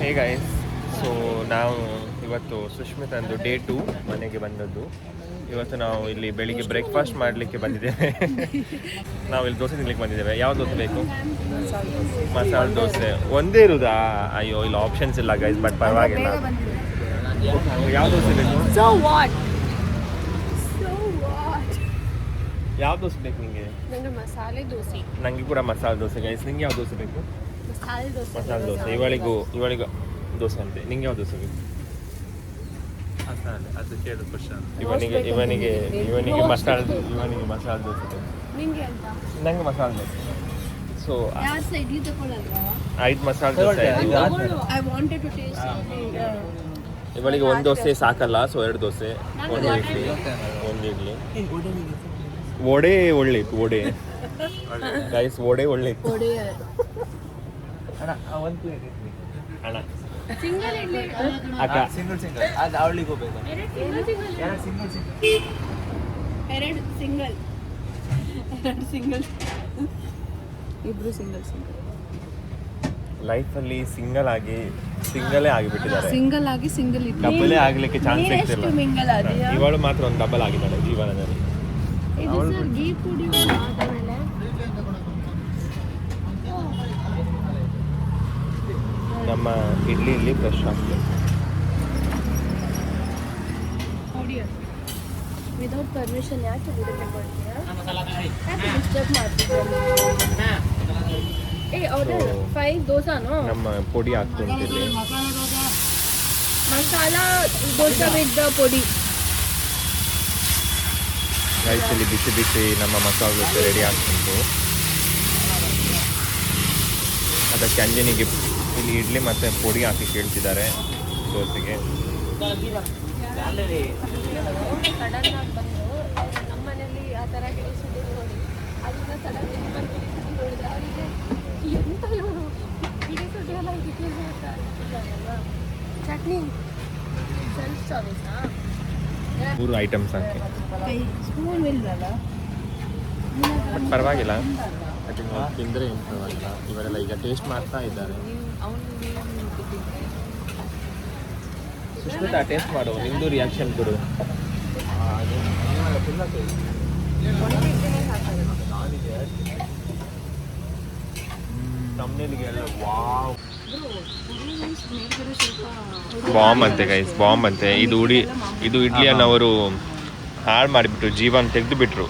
Hey guys, so ನಾವು ಇವತ್ತು ಸುಷ್ಮಿತಂದು day 2 ಮನೆಗೆ ಬಂದದ್ದು. ಇವತ್ತು ನಾವು ಇಲ್ಲಿ ಬೆಳಿಗ್ಗೆ ಬ್ರೇಕ್ಫಾಸ್ಟ್ ಮಾಡಲಿಕ್ಕೆ ಬಂದಿದ್ದೇವೆ. ನಾವು ಇಲ್ಲಿ ದೋಸೆ ತಿನ್ಲಿಕ್ಕೆ ಬಂದಿದ್ದೇವೆ. ಯಾವ ದೋಸೆ ಬೇಕು? ಮಸಾಲೆ ದೋಸೆ ಒಂದೇ ಇರುದಾ? ಅಯ್ಯೋ, ಇಲ್ಲಿ ಆಪ್ಷನ್ಸ್ ಇಲ್ಲ ಗೈಸ್, ಬಟ್ ಪರವಾಗಿಲ್ಲ. ಯಾವ ದೋಸೆ ಬೇಕು? ಯಾವ ದೋಸೆ ಬೇಕು ನಿಮಗೆ? ನಂಗೆ ಮಸಾಲೆ ದೋಸೆ. ನನಗೆ ಕೂಡ ಮಸಾಲೆ ದೋಸೆ ಗೈಸ್. ನಿಂಗೆ ಯಾವ ದೋಸೆ ಬೇಕು? ಮಸಾಲೆ ದೋಸೆ. ಮಸಾಲೆ ದೋಸೆ. ಇವಳಿಗೂ ದೋಸೆ ಅಂತೆ. ನಿಂಗೆ ಯಾವ ದೋಸೆ ಬೇಕು? ಅದು ಕೇಳು ಕ್ವಶನ್. ಇವನಿಗೆ ಮಸಾಲೆ ದೋಸೆ ಬೇಕು. ನಿಂಗೆ ಅಂತ? ನಂಗೆ ಮಸಾಲೆ ದೋಸೆ. ಸೊ ಯಾರು ಸಹ ಇಡ್ಲಿ ತಗೊಳ್ಳಲ್ವಾ? 5 ಮಸಾಲೆ ದೋಸೆ ಆಯ್ತು. I wanted to taste. ಇವಳಿಗೆ ಒಂದು ದೋಸೆ ಸಾಕಲ್ಲ, ಸೊ 2 ದೋಸೆ, ಒಂದು ಇಡ್ಲಿ. ವಡೆ ಒಳ್ಳೆ ಇತ್ತು. ವಡೆ ಗೈಸ್, ವಡೆ ಒಳ್ಳೆ ಇತ್ತು. ಅಣ್ಣ ಒಂದು ಪ್ಲೇಟ್ ಇಡ್ಲಿ ಅಣ್ಣ ಸಿಂಗಲ್ ಇಡ್ಲಿ. ಅಕ್ಕ ಸಿಂಗಲ್ ಅದು ಅವಳಿಗೆ ಹೋಗ್ಬೇಕು. ಎರಡು ಸಿಂಗಲ್ ಇಬ್ರು ಸಿಂಗಲ್ ಲೈಫಲ್ಲಿ ಸಿಂಗಲೇ ಆಗಿಬಿಟ್ಟಿದ್ದಾರೆ. ಸಿಂಗಲ್ ಇಡ್ಲಿ. ಡಬಲ್ ಆಗ್ಲಿಕ್ಕೆ ಚಾನ್ಸ್ ಇರ್ತಿಲ್ಲ. ಮಿಂಗಲ್ ಆದಿಯಾ? ಇವಳು ಮಾತ್ರ ಒಂದು ಡಬಲ್ ಆಗಿದ್ದಾಳೆ ಜೀವನದಲ್ಲಿ. ಇದು ಸರ್ ಗೀ ಕುಡಿಯುವ ಆದಮೇಲೆ ನಮ್ಮ ಇಡ್ಲಿ ಫ್ರೆಶ್ ಆಗ್ತದೆ. ವಿದೌಟ್ ಪರ್ಮಿಷನ್ ಯಾಕೆ ವಿಡಿಯೋ ಮಾಡ್ತೀರಾ? ಯಾಕೆ ಡಿಸ್ಟರ್ಬ್ ಮಾಡ್ತಿದ್ದೀರಾ? ಆರ್ಡರ್ 5 ದೋಸಾನೋ? ನಮ್ಮ ಪೊಡಿ ಹಾಕ್ತಿಲ್ಲಿ ಮಸಾಲಾ ದೋಸೆ ವಿತ್ ಪೊಡಿ. ರೈಸಲ್ಲಿ ಬಿಸಿ ಬಿಸಿ ನಮ್ಮ ಮಸಾಲೆ ದೋಸೆ ರೆಡಿ ಆಗ್ತಿತ್ತು. ಅದಕ್ಕೆ ಅಂಜನಿಗೆ ಇಲ್ಲಿ ಇಡ್ಲಿ ಮತ್ತು ಪೊಡಿ ಹಾಕಿ ಕೇಳ್ತಿದ್ದಾರೆ ದೋಸೆಗೆ. ಸಡನ್ ಆಗಿ ಬಂದು ನಮ್ಮ ಮನೆಯಲ್ಲಿ ಆ ಥರ ಹೇಳಿಸಿದ್ದು ನೋಡಿ, ಅದನ್ನ ಸಡನ್ ನೋಡಿದ್ರೆ ಅವರಿಗೆ ಎಂತ ಇವರು ಹಿಡಿಸುಡಿ ಎಲ್ಲ ಇದಕ್ಕೆ ಅಲ್ವಾ? ಚಟ್ನಿ ಸೆಲ್ಫ್ ಸರ್ವಿಸಾ? 3 ಐಟಮ್ಸ್ ಹಾಕಿ. ಸ್ಪೂನ್ ಇಲ್ಲಲ್ಲ, ಬಟ್ ಪರವಾಗಿಲ್ಲ, ತಿಂದರೆ ಏನು ಪರವಾಗಿಲ್ಲ. ಇವರೆಲ್ಲ ಈಗ ಟೇಸ್ಟ್ ಮಾಡ್ತಾ ಇದ್ದಾರೆ. ಸುಷ್ಮಿತಾ, ಟೇಸ್ಟ್ ಮಾಡು, ನಿಮ್ಮದು ರಿಯಾಕ್ಷನ್ ಕೊಡು. ಬಾಂಬ್ ಅಂತೆ ಗೈಸ್, ಬಾಂಬ್ ಅಂತೆ. ಇದು ಇಡ್ಲಿಯನ್ನು ಅವರು ಹಾಳು ಮಾಡಿಬಿಟ್ರು, ಜೀವನ ತೆಗೆದು ಬಿಟ್ರು.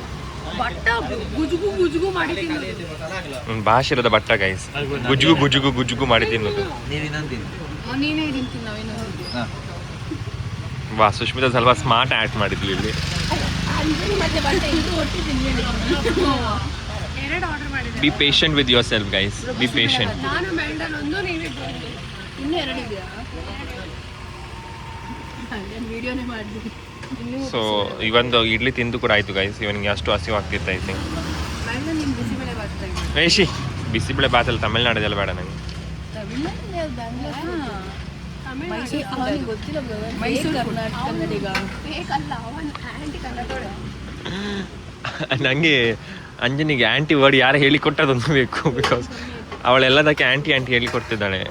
ಭಾಷೆ ಇರೋದ ಬಟ್ಟ ಗೈಸ್, ಗುಜುಗು ಮಾಡಿ ತಿನ್ನೋದು. ವಾ, ಸುಷ್ಮಿತಾ ಸ್ವಲ್ಪ ಸ್ಮಾರ್ಟ್ ಆ್ಯಕ್ಟ್ ಮಾಡಿದ್ವಿ ಇಲ್ಲಿ. Be patient with yourself guys, be patient. So ಇವೊಂದು ಇಡ್ಲಿ ತಿಂದು ಕೂಡ ಆಯ್ತು ಗೈಸ್. ಇವನಿಗೆ ಅಷ್ಟು ಹಸಿವು ಆಗ್ತಿತ್ತು ಐ ಥಿಂಕ್. ರೇಷಿ, ಬಿಸಿಬೇಳೆ ಬಾತಲ್ಲಿ ತಮಿಳ್ನಾಡದೆಲ್ಲ ಬೇಡ ನನಗೆ. ನನಗೆ ಅಂಜನಿಗೆ ಆಂಟಿ ವರ್ಡ್ ಯಾರು ಹೇಳಿಕೊಟ್ಟದೊಂದು ಬೇಕು. ಬಿಕಾಸ್ ಅವಳೆಲ್ಲದಕ್ಕೆ ಆಂಟಿ ಹೇಳಿಕೊಡ್ತಿದ್ದಾಳೆ.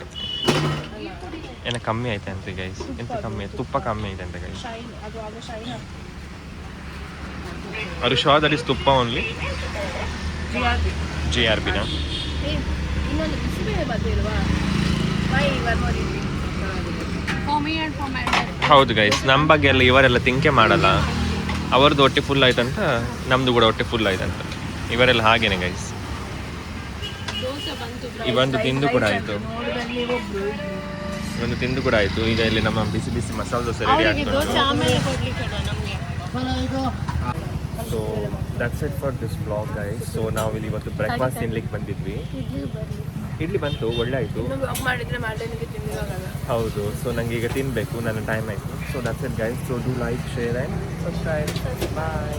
ಏನೋ ಕಮ್ಮಿ ಆಯ್ತು ಅಂತ ಗೈಸ್. ಎಂತ ಕಮ್ಮಿ ಆಯ್ತು? ತುಪ್ಪ ಕಮ್ಮಿ ಆಯ್ತು ಅಂತ ಗೈಸ್. ಅದು ಶಾದಲ್ಲಿ ತುಪ್ಪ ಓನ್ಲಿ. GRBನ ಹೌದು ಗೈಸ್. ನಮ್ಮ ಬಗ್ಗೆ ಎಲ್ಲ ಇವರೆಲ್ಲ ತಿಂಕೆ ಮಾಡಲ್ಲ. ಅವ್ರದ್ದು ಹೊಟ್ಟೆ ಫುಲ್ ಆಯ್ತಂತ ನಮ್ಮದು ಕೂಡ ಹೊಟ್ಟೆ ಫುಲ್ ಆಯ್ತಂತ. ಇವರೆಲ್ಲ ಹಾಗೇನೆ ಗೈಸ್. ಇವೊಂದು ತಿಂದು ಕೂಡ ಆಯಿತು. ಈಗ ಇಲ್ಲಿ ನಮ್ಮ ಬಿಸಿ ಬಿಸಿ ಮಸಾಲೆ ದೋಸೆ ರೆಡಿ ಆಗ್ತದೆ. So that's it for this blog guys. So ನಾವು ಇಲ್ಲಿ ಇವತ್ತು ಬ್ರೇಕ್ಫಾಸ್ಟ್ ತಿನ್ಲಿಕ್ಕೆ ಬಂದಿದ್ವಿ. ಇಡ್ಲಿ ಬಂತು, ಒಳ್ಳೆ ಆಯಿತು. ಹೌದು. ಸೊ ನನಗೆ ಈಗ ತಿನ್ನಬೇಕು, ನನ್ನ ಟೈಮ್ ಆಯಿತು. So that's it guys. So do like, share and subscribe. Bye.